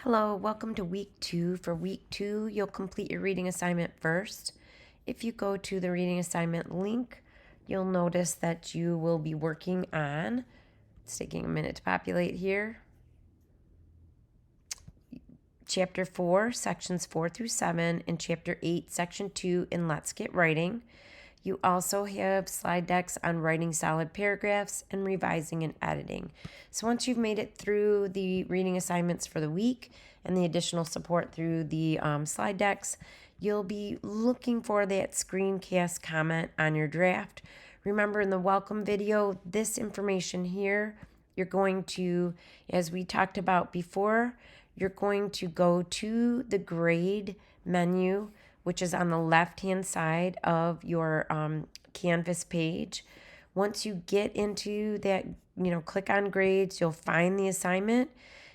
Hello, welcome to week 2. For week 2, you'll complete your reading assignment first. If you go to the reading assignment link, you'll notice that you will be working on, it's taking a minute to populate here, Chapter 4, Sections 4 through 7, and Chapter 8, Section 2 in Let's Get Writing. You also have slide decks on writing solid paragraphs and revising and editing. So once you've made it through the reading assignments for the week and the additional support through the slide decks, you'll be looking for that screencast comment on your draft. Remember, in the welcome video, this information here, you're going to, as we talked about before, you're going to go to the grade menu, which is on the left-hand side of your Canvas page. Once you get into that, click on grades, you'll find the assignment,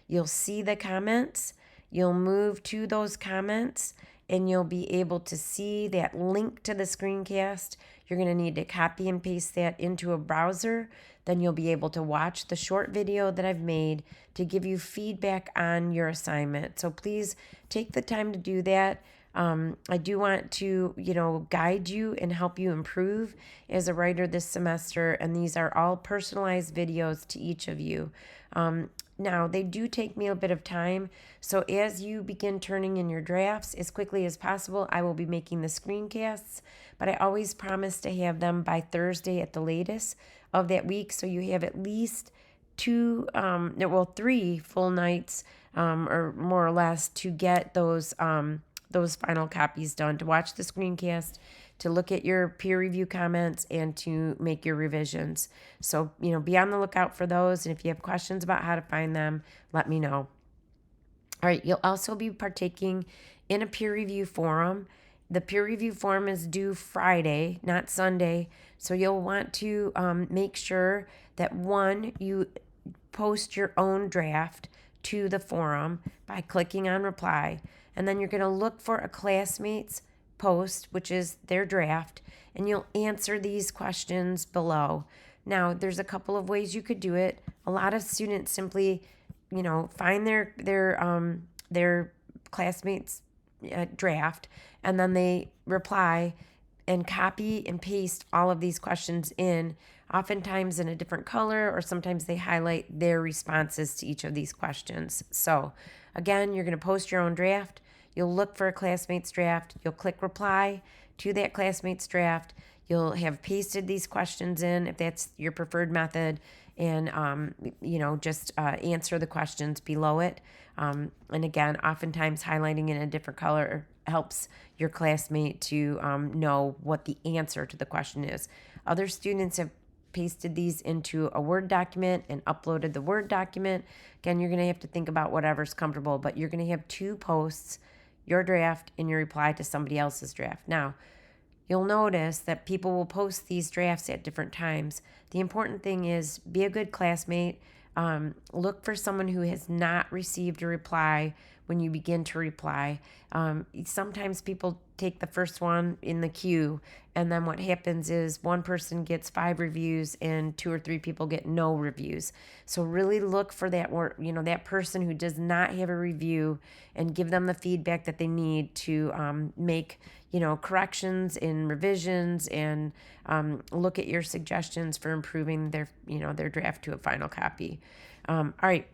you'll see the comments, you'll move to those comments, and you'll be able to see that link to the screencast. You're going to need to copy and paste that into a browser. Then you'll be able to watch the short video that I've made to give you feedback on your assignment. So please take the time to do that. I do want to, guide you and help you improve as a writer this semester, and these are all personalized videos to each of you. Now, they do take me a bit of time, so as you begin turning in your drafts as quickly as possible, I will be making the screencasts, but I always promise to have them by Thursday at the latest of that week, so you have at least 3 full nights, or more or less, to get those final copies done, to watch the screencast, to look at your peer review comments, and to make your revisions. So, be on the lookout for those. And if you have questions about how to find them, let me know. All right, you'll also be partaking in a peer review forum. The peer review forum is due Friday, not Sunday. So you'll want to make sure that, one, you post your own draft to the forum by clicking on reply. And then you're going to look for a classmate's post, which is their draft, and you'll answer these questions below. Now, there's a couple of ways you could do it. A lot of students simply, find their classmate's draft, and then they reply and copy and paste all of these questions in, oftentimes in a different color, or sometimes they highlight their responses to each of these questions. So again, you're going to post your own draft. You'll look for a classmate's draft. You'll click reply to that classmate's draft. You'll have pasted these questions in if that's your preferred method, and just answer the questions below it. And again, oftentimes highlighting in a different color helps your classmate to know what the answer to the question is. Other students have pasted these into a Word document and uploaded the Word document. Again, you're going to have to think about whatever's comfortable, but you're going to have 2 posts, your draft and your reply to somebody else's draft. Now, you'll notice that people will post these drafts at different times. The important thing is be a good classmate. Look for someone who has not received a reply when you begin to reply. Sometimes people take the first one in the queue, and then what happens is one person gets 5 reviews and 2 or 3 people get no reviews. So really look for that person who does not have a review, and give them the feedback that they need to make corrections and revisions, and look at your suggestions for improving their draft to a final copy. All right.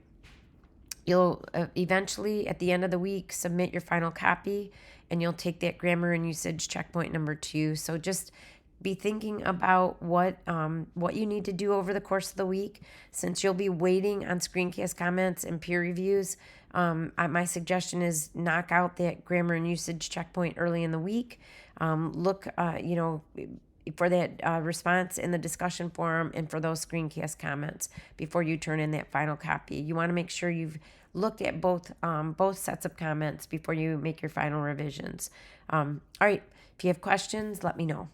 You'll eventually, at the end of the week, submit your final copy, and you'll take that grammar and usage checkpoint number 2. So just be thinking about what you need to do over the course of the week. Since you'll be waiting on screencast comments and peer reviews, my suggestion is knock out that grammar and usage checkpoint early in the week. Look, for that response in the discussion forum, and for those screencast comments before you turn in that final copy. You want to make sure you've looked at both sets of comments before you make your final revisions. All right, if you have questions, let me know.